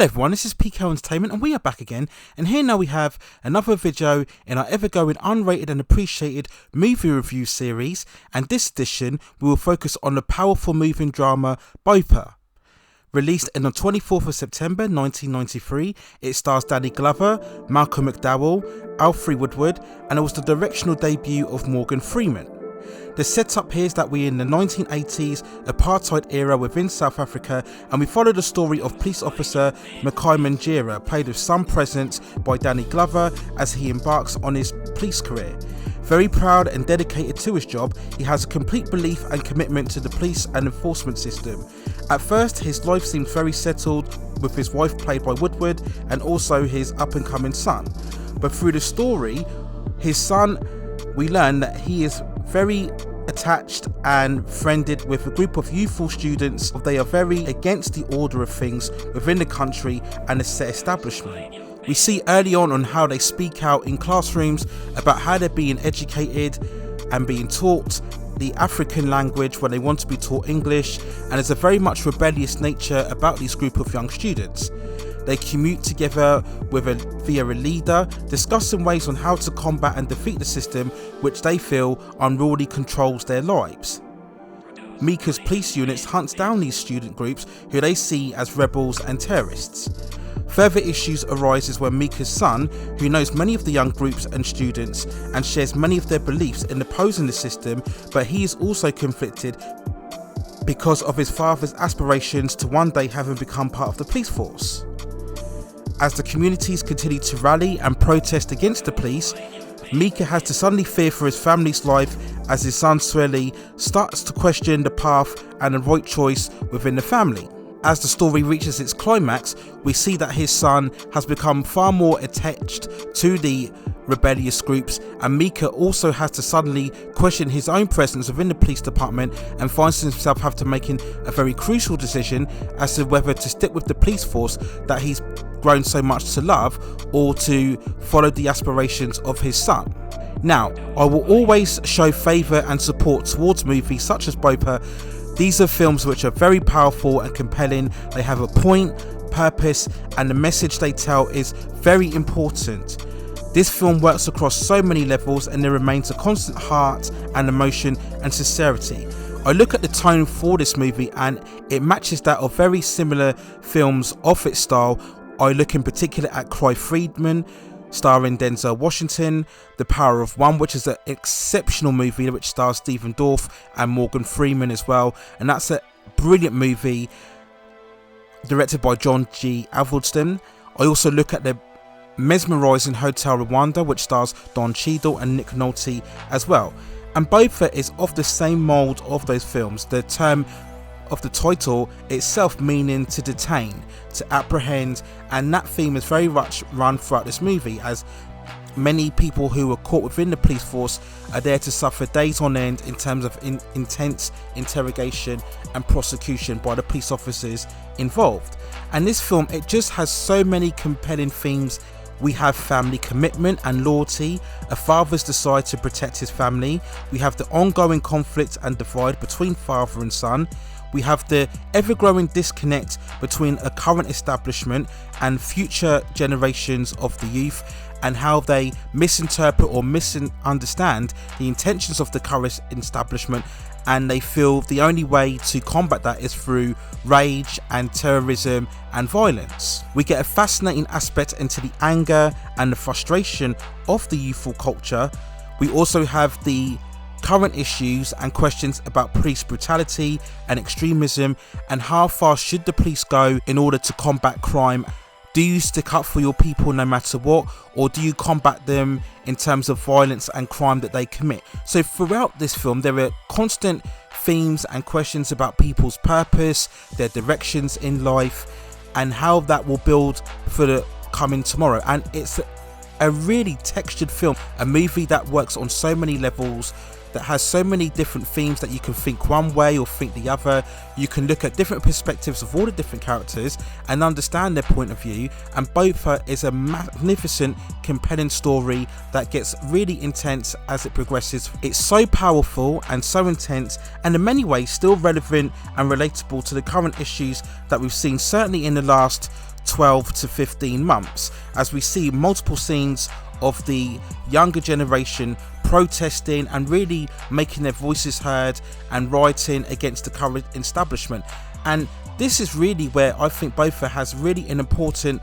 Hello everyone, this is PK Entertainment and we are back again, and here now we have another video in our ever-going Unrated and Appreciated movie review series, and this edition we will focus on the powerful moving drama Bopha. Released on the 24th of September 1993, it stars Danny Glover, Malcolm McDowell, Alfre Woodward, and it was the directorial debut of Morgan Freeman. The setup here is that we're in the 1980s Apartheid era within South Africa, and we follow the story of police officer Makai Manjira, played with some presence by Danny Glover as he embarks on his police career. Very proud and dedicated to his job, he has a complete belief and commitment to the police and enforcement system. At first, his life seems very settled with his wife played by Woodward and also his up-and-coming son. But through the story, his son, we learn that he is very attached and friended with a group of youthful students. They are very against the order of things within the country and the set establishment. We see early on how they speak out in classrooms about how they're being educated and being taught the African language when they want to be taught English, and there's a very much rebellious nature about this group of young students. They commute together via a leader, discussing ways on how to combat and defeat the system which they feel unruly controls their lives. Mika's police units hunts down these student groups who they see as rebels and terrorists. Further issues arises when Mika's son, who knows many of the young groups and students and shares many of their beliefs in opposing the system, but he is also conflicted because of his father's aspirations to one day having become part of the police force. As the communities continue to rally and protest against the police, Mika has to suddenly fear for his family's life as his son Sweli starts to question the path and the right choice within the family. As the story reaches its climax, we see that his son has become far more attached to the rebellious groups, and Mika also has to suddenly question his own presence within the police department and finds himself having to making a very crucial decision as to whether to stick with the police force that he's grown so much to love or to follow the aspirations of his son. Now, I will always show favour and support towards movies such as Bopha. These are films which are very powerful and compelling. They have a point, purpose, and the message they tell is very important. This film works across so many levels, and there remains a constant heart and emotion and sincerity. I look at the tone for this movie and it matches that of very similar films of its style. I look in particular at Cry Freedman, starring Denzel Washington, The Power of One, which is an exceptional movie which stars Stephen Dorff and Morgan Freeman as well, and that's a brilliant movie directed by John G. Avildsen. I also look at the mesmerising Hotel Rwanda, which stars Don Cheadle and Nick Nolte as well, and Bopha is of the same mould of those films, the term of the title itself meaning to detain, to apprehend, and that theme is very much run throughout this movie, as many people who are caught within the police force are there to suffer days on end in terms of intense interrogation and prosecution by the police officers involved. And this film, it just has so many compelling themes. We have family commitment and loyalty, a father's desire to protect his family. We have the ongoing conflict and divide between father and son. We have the ever-growing disconnect between a current establishment and future generations of the youth, and how they misinterpret or misunderstand the intentions of the current establishment, and they feel the only way to combat that is through rage and terrorism and violence. We get a fascinating aspect into the anger and the frustration of the youthful culture. We also have the current issues and questions about police brutality and extremism, and how far should the police go in order to combat crime. Do you stick up for your people no matter what, or do you combat them in terms of violence and crime that they commit? So throughout this film there are constant themes and questions about people's purpose, their directions in life, and how that will build for the coming tomorrow. And it's a really textured film, a movie that works on so many levels, that has so many different themes that you can think one way or think the other. You can look at different perspectives of all the different characters and understand their point of view, and Bopha is a magnificent, compelling story that gets really intense as it progresses. It's so powerful and so intense, and in many ways still relevant and relatable to the current issues that we've seen, certainly in the last 12 to 15 months, as we see multiple scenes of the younger generation protesting and really making their voices heard and rioting against the current establishment. And this is really where I think Bopha has really an important,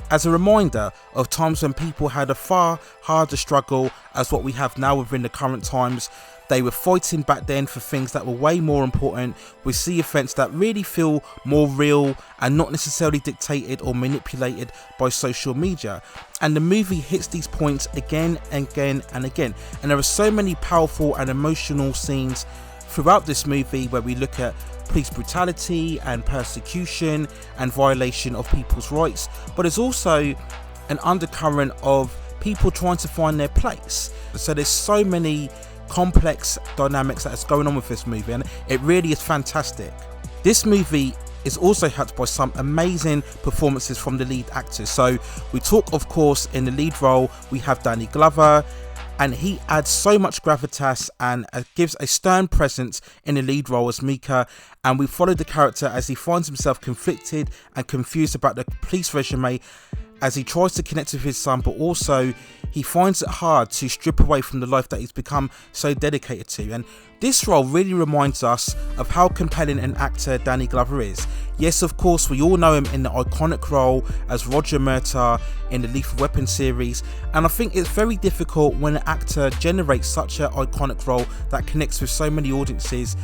as a reminder of times when people had a far harder struggle as what we have now within the current times. They were fighting back then for things that were way more important. We see events that really feel more real and not necessarily dictated or manipulated by social media. And the movie hits these points again and again and again. And there are so many powerful and emotional scenes throughout this movie where we look at police brutality and persecution and violation of people's rights. But there's also an undercurrent of people trying to find their place. So there's so many complex dynamics that is going on with this movie, and it really is fantastic. This movie is also helped by some amazing performances from the lead actors. So we talk, of course, in the lead role we have Danny Glover, and he adds so much gravitas and gives a stern presence in the lead role as Mika, and we follow the character as he finds himself conflicted and confused about the police regime as he tries to connect with his son, but also he finds it hard to strip away from the life that he's become so dedicated to. And this role really reminds us of how compelling an actor Danny Glover is. Yes, of course, we all know him in the iconic role as Roger Murtaugh in the Lethal Weapon series, and I think it's very difficult when an actor generates such an iconic role that connects with so many audiences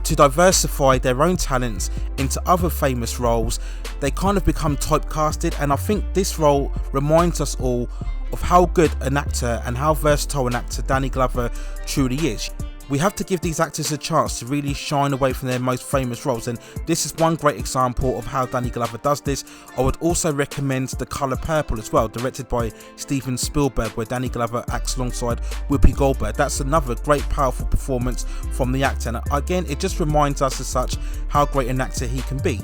to diversify their own talents into other famous roles. They kind of become typecasted, and I think this role reminds us all of how good an actor and how versatile an actor Danny Glover truly is. We have to give these actors a chance to really shine away from their most famous roles, and this is one great example of how Danny Glover does this. I would also recommend The Colour Purple as well, directed by Steven Spielberg, where Danny Glover acts alongside Whoopi Goldberg. That's another great powerful performance from the actor, and again it just reminds us as such how great an actor he can be.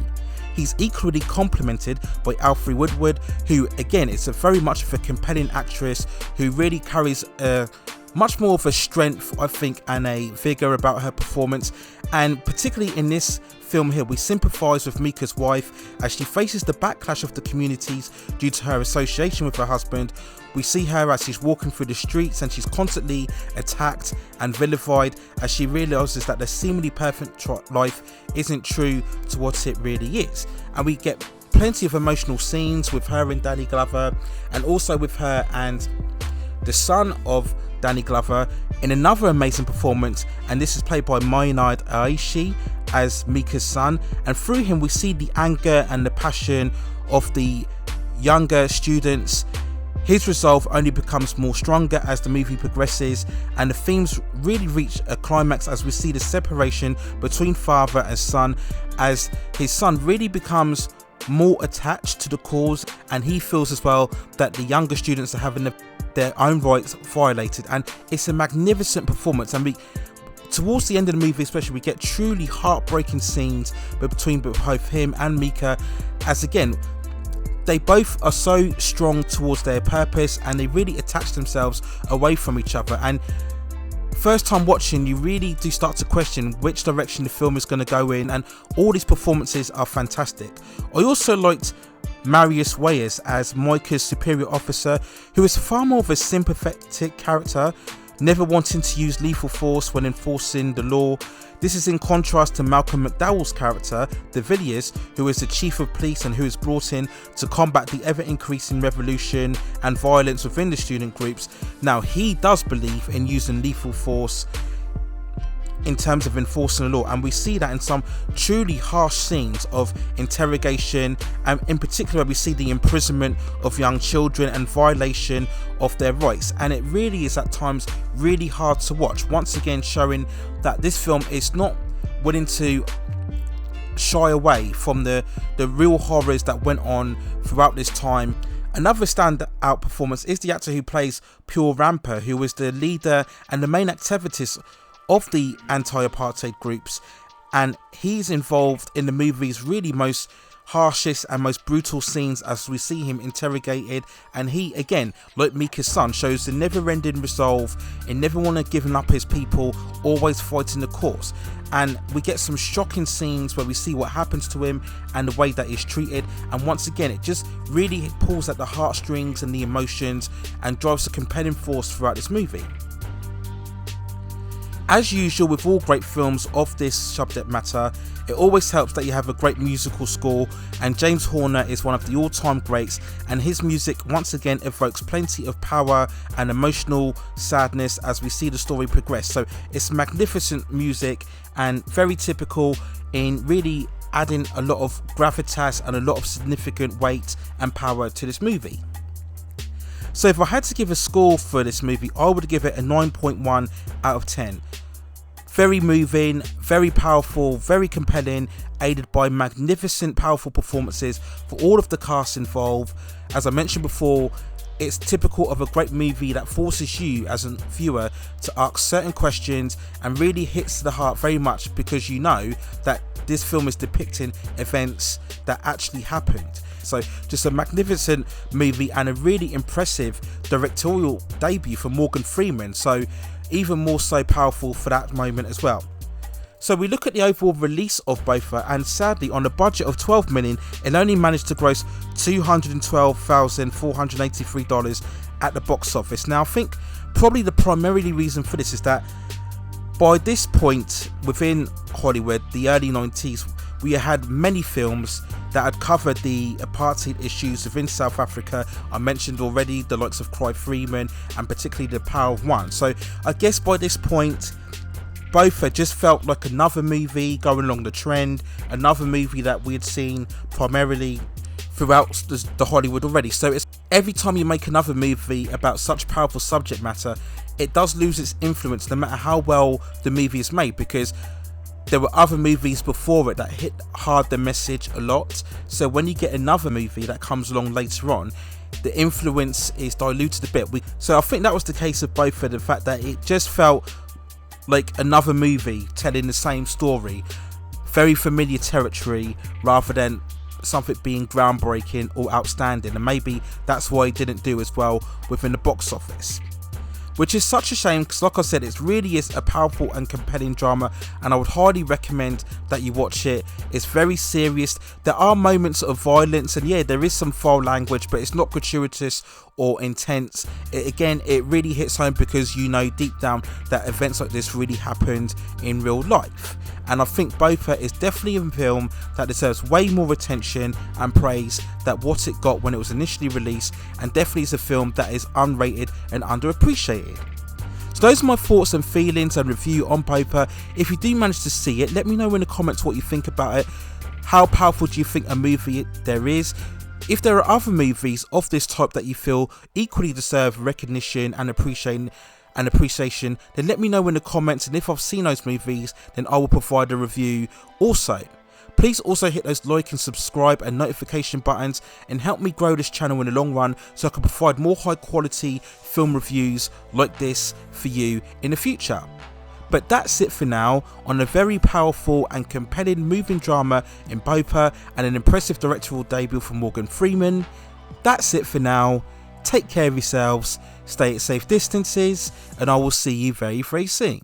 He's equally complemented by Alfre Woodward, who again is a very much of a compelling actress who really carries a much more of a strength, I think, and a vigour about her performance. And particularly in this film here, we sympathise with Mika's wife as she faces the backlash of the communities due to her association with her husband. We see her as she's walking through the streets and she's constantly attacked and vilified as she realises that the seemingly perfect life isn't true to what it really is. And we get plenty of emotional scenes with her and Danny Glover, and also with her and the son of Danny Glover in another amazing performance, and this is played by Maynard Aishi as Mika's son. And through him we see the anger and the passion of the younger students. His resolve only becomes more stronger as the movie progresses, and the themes really reach a climax as we see the separation between father and son, as his son really becomes more attached to the cause, and he feels as well that the younger students are having their own rights violated. And it's a magnificent performance, and towards the end of the movie especially, we get truly heartbreaking scenes between both him and Mika, as again they both are so strong towards their purpose and they really attach themselves away from each other. And first time watching, you really do start to question which direction the film is going to go in, and all these performances are fantastic. I also liked Marius Weyers as Micah's superior officer, who is far more of a sympathetic character, never wanting to use lethal force when enforcing the law. This is in contrast to Malcolm McDowell's character, De Villiers, who is the chief of police and who is brought in to combat the ever-increasing revolution and violence within the student groups. Now, he does believe in using lethal force in terms of enforcing the law, and we see that in some truly harsh scenes of interrogation, and in particular we see the imprisonment of young children and violation of their rights. And it really is at times really hard to watch, once again showing that this film is not willing to shy away from the real horrors that went on throughout this time. Another standout performance is the actor who plays Pure Ramper, who is the leader and the main activist of the anti-apartheid groups, and he's involved in the movie's really most harshest and most brutal scenes as we see him interrogated, and he, again, like Mika's son, shows the never-ending resolve in never want to give up his people, always fighting the cause. And we get some shocking scenes where we see what happens to him and the way that he's treated, and once again it just really pulls at the heartstrings and the emotions and drives a compelling force throughout this movie. As usual with all great films of this subject matter, it always helps that you have a great musical score, and James Horner is one of the all-time greats, and his music once again evokes plenty of power and emotional sadness as we see the story progress. So it's magnificent music and very typical in really adding a lot of gravitas and a lot of significant weight and power to this movie. So if I had to give a score for this movie, I would give it a 9.1 out of 10. Very moving, very powerful, very compelling, aided by magnificent, powerful performances for all of the cast involved. As I mentioned before, it's typical of a great movie that forces you as a viewer to ask certain questions and really hits to the heart very much, because you know that this film is depicting events that actually happened. So just a magnificent movie and a really impressive directorial debut for Morgan Freeman, so even more so powerful for that moment as well. So we look at the overall release of Bopha, and sadly on a budget of $12 million, it only managed to gross $212,483 at the box office. Now I think probably the primary reason for this is that by this point within Hollywood, the early 90s, we had many films that had covered the apartheid issues within South Africa. I mentioned already the likes of Cry Freeman and particularly The Power of One. So I guess by this point, Bopha just felt like another movie going along the trend, another movie that we had seen primarily throughout the Hollywood already. So it's every time you make another movie about such powerful subject matter, it does lose its influence no matter how well the movie is made, because there were other movies before it that hit hard the message a lot. So when you get another movie that comes along later on, the influence is diluted a bit. So I think that was the case of Bopha, the fact that it just felt like another movie telling the same story, very familiar territory rather than something being groundbreaking or outstanding, and maybe that's why it didn't do as well within the box office, which is such a shame, because like I said, it really is a powerful and compelling drama, and I would highly recommend that you watch it. It's very serious. There are moments of violence, and yeah, there is some foul language, but it's not gratuitous or intense. It really hits home because you know deep down that events like this really happened in real life. And I think Bopha is definitely a film that deserves way more attention and praise than what it got when it was initially released, and definitely is a film that is unrated and underappreciated. So those are my thoughts and feelings and review on Bopha. If you do manage to see it, let me know in the comments what you think about it. How powerful do you think a movie there is? If there are other movies of this type that you feel equally deserve recognition and appreciation, then let me know in the comments, and if I've seen those movies, then I will provide a review also. Please also hit those like and subscribe and notification buttons and help me grow this channel in the long run, so I can provide more high quality film reviews like this for you in the future. But that's it for now on a very powerful and compelling moving drama in Bopha and an impressive directorial debut from Morgan Freeman. That's it for now. Take care of yourselves, stay at safe distances, and I will see you very, very soon.